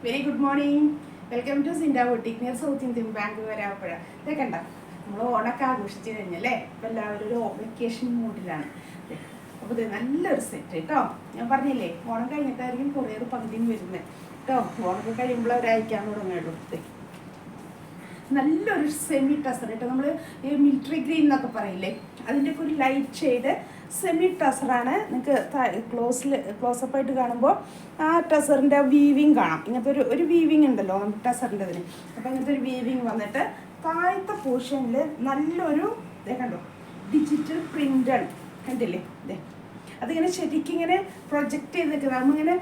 Very good morning. Welcome to സിൻഡ boutique near South Indian Bank Varappuzha. ഇതൊക്കെ നമ്മൾ ഓണൊക്കെ ആഘോഷിച്ച് കഴിഞ്ഞല്ലേ, ഇപ്പം എല്ലാവരും ഒരു വെക്കേഷൻ മൂഡിലാണ്. അപ്പോൾ ഇത് നല്ലൊരു സെറ്റ് കേട്ടോ. ഞാൻ പറഞ്ഞില്ലേ, ഓണം കഴിഞ്ഞിട്ടായിരിക്കും കൊറിയർ പകുതിയും വരുന്നത് കേട്ടോ. ഓണൊക്കെ കഴിയുമ്പോൾ അവർ അയക്കാൻ തുടങ്ങുള്ളൂ. നല്ലൊരു സെമി ടസർ കേട്ടോ. നമ്മൾ ഈ മിലിറ്ററി ഗ്രീൻ എന്നൊക്കെ പറയില്ലേ, അതിൻ്റെയൊക്കെ ഒരു ലൈറ്റ് ഷെയ്ഡ് സെമി ടസറാണ്. നിങ്ങൾക്ക് ക്ലോസപ്പായിട്ട് കാണുമ്പോൾ ആ ടസറിൻ്റെ വീവിങ് കാണാം. ഇങ്ങനത്തെ ഒരു വീവിങ് ഉണ്ടല്ലോ നമുക്ക് ടസറിൻ്റെ ഇതിന്. അപ്പോൾ ഇങ്ങനത്തെ ഒരു വീവിങ് വന്നിട്ട് താഴത്തെ പോർഷനിൽ നല്ലൊരു കണ്ടോ ഡിജിറ്റൽ പ്രിൻ്റാണ്, കണ്ടില്ലേ? ഇതേ അതിങ്ങനെ ശരിക്കും ഇങ്ങനെ പ്രൊജക്റ്റ് ചെയ്ത് നിൽക്കുന്നത്. നമ്മളിങ്ങനെ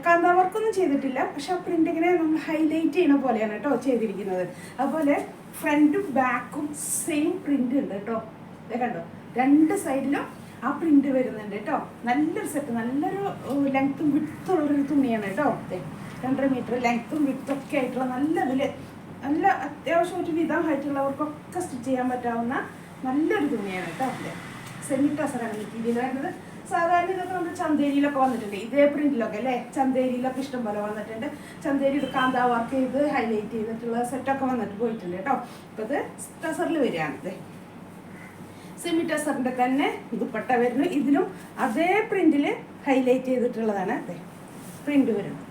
കാന്താ വർക്കൊന്നും ചെയ്തിട്ടില്ല, പക്ഷെ ആ പ്രിൻ്റ് ഇങ്ങനെ നമ്മൾ ഹൈലൈറ്റ് ചെയ്യണ പോലെയാണ് കേട്ടോ ചെയ്തിരിക്കുന്നത്. അതുപോലെ ഫ്രണ്ടും ബാക്കും സെയിം പ്രിൻ്റ് ഉണ്ട് കേട്ടോ. ഇതേ കണ്ടോ, രണ്ട് സൈഡിലും ആ പ്രിൻ്റ് വരുന്നുണ്ട് കേട്ടോ. നല്ലൊരു സെറ്റ്, നല്ലൊരു ലെങ്ത്തും വിട്ടുള്ളൊരു തുണിയാണ് കേട്ടോ. 2.5 മീറ്റർ ലെങ്ത്തും വിട്ടൊക്കെ ആയിട്ടുള്ള നല്ല അത്യാവശ്യം ഒരു വിധം ഹൈറ്റുള്ളവർക്കൊക്കെ സ്റ്റിച്ച് ചെയ്യാൻ പറ്റാവുന്ന നല്ലൊരു തുണിയാണ് കേട്ടോ. സെമി ടസറാണ് മെറ്റീരിയൽ വരുന്നത്. സാധാരണ ഇതൊക്കെ നമ്മൾ ചന്തേരിയിലൊക്കെ വന്നിട്ടുണ്ട്, ഇതേ പ്രിന്റിലൊക്കെ അല്ലേ. ചന്തേരിയിലൊക്കെ ഇഷ്ടം പോലെ വന്നിട്ടുണ്ട്. ചന്തേരി ഇത് കാന്താ വർക്ക് ചെയ്ത് ഹൈലൈറ്റ് ചെയ്തിട്ടുള്ള സെറ്റൊക്കെ വന്നിട്ട് പോയിട്ടുണ്ട് കേട്ടോ. ഇപ്പോൾ ഇത് ടസറിൽ വരികയാണ്. ഇത് സെമി ടസറിൻ്റെ തന്നെ ദുപ്പട്ട വരുന്നു. ഇതിലും അതേ പ്രിന്റിൽ ഹൈലൈറ്റ് ചെയ്തിട്ടുള്ളതാണ്. അതെ പ്രിന്റ് വരുന്നത്,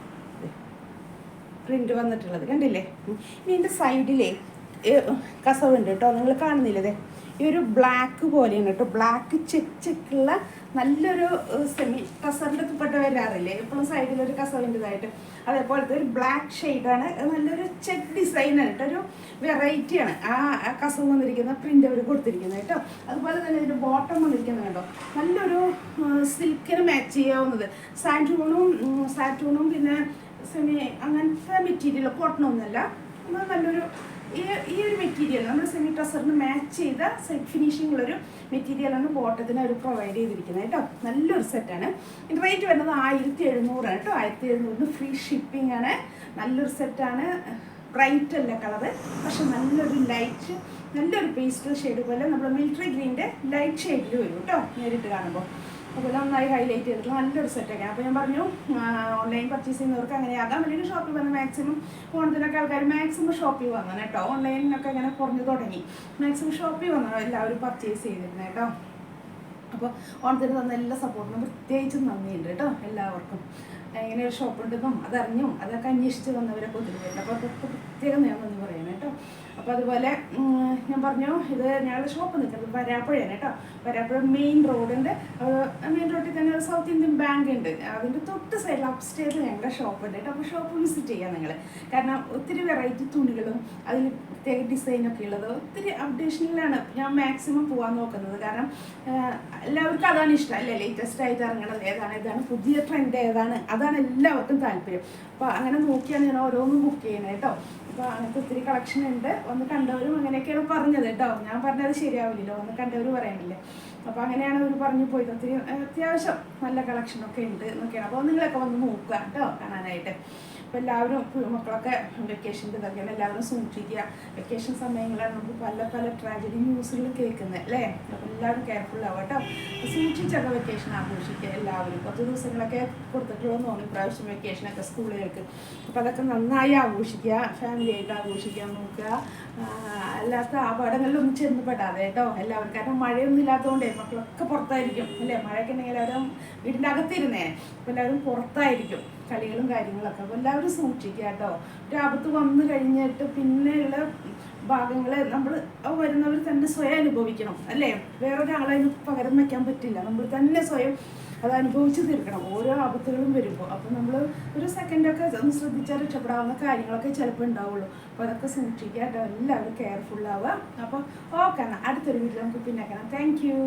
പ്രിന്റ് വന്നിട്ടുള്ളത് കണ്ടില്ലേ. ഇനി ഇതിൻ്റെ സൈഡിലേ കസവുണ്ട് കേട്ടോ, നിങ്ങൾ കാണുന്നില്ലേ? ഈ ഒരു ബ്ലാക്ക് പോലെയാണ് കേട്ടോ, ബ്ലാക്ക് ചെക്കുള്ള നല്ലൊരു സെമി ടസറിൻ്റെ ദുപ്പട്ട വരാറില്ലേ എപ്പോഴും സൈഡിലൊരു കസവിൻ്റെതായിട്ട്, അതേപോലത്തെ ഒരു ബ്ലാക്ക് ഷെയ്ഡാണ്. നല്ലൊരു ചെക്ക് ഡിസൈനാണ് കേട്ടോ, ഒരു വെറൈറ്റിയാണ് ആ കസവ് വന്നിരിക്കുന്ന പ്രിൻ്റ് അവർ കൊടുത്തിരിക്കുന്നത് കേട്ടോ. അതുപോലെ തന്നെ ഇതിൻ്റെ ബോട്ടം വന്നിരിക്കുന്നത് കേട്ടോ, നല്ലൊരു സിൽക്കിന് മാച്ച് ചെയ്യാവുന്നത്. സാറ്റൂണും പിന്നെ സെമി അങ്ങനത്തെ മെറ്റീരിയൽ, കോട്ടണമൊന്നുമല്ല, നല്ലൊരു ഈ ഒരു മെറ്റീരിയൽ നമ്മൾ സെമി ടസറിന് മാച്ച് ചെയ്ത സെറ്റ് ഫിനിഷിങ്ങുള്ളൊരു മെറ്റീരിയലാണ് ബോട്ടത്തിന് അവർ പ്രൊവൈഡ് ചെയ്തിരിക്കുന്നത് കേട്ടോ. നല്ലൊരു സെറ്റാണ്. റേറ്റ് വരുന്നത് 1700 കേട്ടോ. 1700 ഫ്രീ ഷിപ്പിംഗ് ആണ്. നല്ലൊരു സെറ്റാണ്. ബ്രൈറ്റ് അല്ല കളറ്, പക്ഷെ നല്ലൊരു പേസ്റ്റൽ ഷെയ്ഡ് പോലെ നമ്മൾ മിലിറ്ററി ഗ്രീൻ്റെ ലൈറ്റ് ഷെയ്ഡിൽ വരും കേട്ടോ നേരിട്ട് കാണുമ്പോൾ. അപ്പോൾ നന്നായി ഹൈലൈറ്റ് ചെയ്തിട്ടുള്ള നല്ലൊരു സെറ്റൊക്കെയാണ്. അപ്പോൾ ഞാൻ പറഞ്ഞു, ഓൺലൈൻ പർച്ചേസ് ചെയ്യുന്നവർക്ക് അങ്ങനെയാകാം, അല്ലെങ്കിൽ ഷോപ്പിൽ വന്ന് മാക്സിമം ഓണത്തിനൊക്കെ ആൾക്കാർ മാക്സിമം ഷോപ്പിൽ വന്നു കേട്ടോ. ഓൺലൈനിലൊക്കെ അങ്ങനെ കുറഞ്ഞു തുടങ്ങി, മാക്സിമം ഷോപ്പിൽ വന്നു എല്ലാവരും പർച്ചേസ് ചെയ്തിരുന്നത് കേട്ടോ. അപ്പോൾ ഓണത്തിന് തന്ന എല്ലാ സപ്പോർട്ടിനും പ്രത്യേകിച്ചും നന്ദിയുണ്ട് കേട്ടോ എല്ലാവർക്കും. ഇങ്ങനെ ഒരു ഷോപ്പ് ഉണ്ടെന്നും അതറിഞ്ഞും അതൊക്കെ അന്വേഷിച്ച് വന്നവരൊക്കെ ഒത്തിരി പേരുണ്ട്. അപ്പോൾ അതൊക്കെ പ്രത്യേകം ഞാൻ നന്ദി പറയണം കേട്ടോ. അപ്പോൾ അതുപോലെ ഞാൻ പറഞ്ഞു, ഇത് ഞങ്ങളുടെ ഷോപ്പ് നിൽക്കുന്നത് വരാപ്പുഴയാണ് കേട്ടോ. വരാപ്പുഴ മെയിൻ റോഡിൻ്റെ മെയിൻ റോഡിൽ തന്നെ ഒരു സൗത്ത് ഇന്ത്യൻ ബാങ്ക് ഉണ്ട്. അതിൻ്റെ തൊട്ട് സൈഡിൽ അപ്സ്റ്റേറിൽ ഞങ്ങളുടെ ഷോപ്പ് ഉണ്ട് കേട്ടോ. അപ്പോൾ ഷോപ്പ് വിസിറ്റ് ചെയ്യാം നിങ്ങൾ. കാരണം ഒത്തിരി വെറൈറ്റി തുണികളും അതിൽ പ്രത്യേക ഡിസൈനൊക്കെ ഉള്ളത് ഒത്തിരി അപ്ഡേഷനിലാണ് ഞാൻ മാക്സിമം പോകാൻ നോക്കുന്നത്. കാരണം എല്ലാവർക്കും അതാണ് ഇഷ്ടം അല്ലേ, ലേറ്റസ്റ്റ് ആയിട്ട് ഇറങ്ങണത് ഏതാണ് പുതിയ ട്രെൻഡ് അതാണ് എല്ലാവർക്കും താല്പര്യം. അപ്പോൾ അങ്ങനെ നോക്കിയാണ് ഞാൻ ഓരോന്നും ബുക്ക് ചെയ്യുന്നത് കേട്ടോ. അപ്പോൾ അങ്ങനത്തെ ഒത്തിരി കളക്ഷൻ ഉണ്ട്. വന്ന് കണ്ടവരും അങ്ങനെയൊക്കെയാണ് പറഞ്ഞത് കേട്ടോ. ഞാൻ പറഞ്ഞത് ശരിയാവില്ലല്ലോ, വന്ന് കണ്ടവർ പറയണില്ലേ. അപ്പോൾ അങ്ങനെയാണ് അവർ പറഞ്ഞു പോയത്. ഒത്തിരി അത്യാവശ്യം നല്ല കളക്ഷനൊക്കെ ഉണ്ട് എന്നൊക്കെയാണ്. അപ്പോൾ നിങ്ങളൊക്കെ വന്ന് നോക്കുക കേട്ടോ കാണാനായിട്ട്. അപ്പോൾ എല്ലാവരും മക്കളൊക്കെ വെക്കേഷൻ്റെ ഇതൊക്കെയാണ്, എല്ലാവരും സൂക്ഷിക്കുക. വെക്കേഷൻ സമയങ്ങളാണ് നമുക്ക് പല ട്രാജഡി ന്യൂസുകൾ കേൾക്കുന്നത് അല്ലേ. അപ്പോൾ എല്ലാവരും കെയർഫുൾ ആവുക കേട്ടോ. സൂക്ഷിച്ചൊക്കെ വെക്കേഷൻ ആഘോഷിക്കുക എല്ലാവരും. കുറച്ച് ദിവസങ്ങളൊക്കെ കൊടുത്തിട്ടുള്ളതെന്ന് തോന്നി ഇപ്രാവശ്യം വെക്കേഷനൊക്കെ സ്കൂളുകൾക്ക്. അപ്പോൾ അതൊക്കെ നന്നായി ആഘോഷിക്കുക, ഫാമിലിയായിട്ട് ആഘോഷിക്കാൻ നോക്കുക. അല്ലാത്ത അപകടങ്ങളിലൊന്നും ചെന്ന് പെടാതെ കേട്ടോ എല്ലാവരും. കാരണം മഴയൊന്നും ഇല്ലാത്തതുകൊണ്ടേ മക്കളൊക്കെ പുറത്തായിരിക്കും അല്ലേ. മഴയൊക്കെ ഉണ്ടെങ്കിൽ എല്ലാവരും വീടിൻ്റെ അകത്തിരുന്നേ, അപ്പോൾ എല്ലാവരും പുറത്തായിരിക്കും കളികളും കാര്യങ്ങളൊക്കെ. അപ്പോൾ എല്ലാവരും സൂക്ഷിക്കുക കേട്ടോ. ഒരു ആപത്ത് വന്നു കഴിഞ്ഞിട്ട് പിന്നെയുള്ള ഭാഗങ്ങൾ നമ്മൾ വരുന്നവർ തന്നെ സ്വയം അനുഭവിക്കണം അല്ലേ. വേറൊരാളതിന് പകരം വയ്ക്കാൻ പറ്റില്ല. നമ്മൾ തന്നെ സ്വയം അത് അനുഭവിച്ച് തീർക്കണം ഓരോ ആപത്തുകളും വരുമ്പോൾ. അപ്പോൾ നമ്മൾ ഒരു സെക്കൻഡൊക്കെ ഒന്ന് ശ്രദ്ധിച്ചാൽ രക്ഷപ്പെടാവുന്ന കാര്യങ്ങളൊക്കെ ചിലപ്പോൾ ഉണ്ടാവുള്ളൂ. അപ്പോൾ അതൊക്കെ സൂക്ഷിക്കുക കേട്ടോ. എല്ലാവരും കെയർഫുള്ളാവുക. അപ്പോൾ ഓക്കെ, അടുത്തൊരു വീട്ടിൽ നമുക്ക് പിന്നെ കാണാം. Thank you.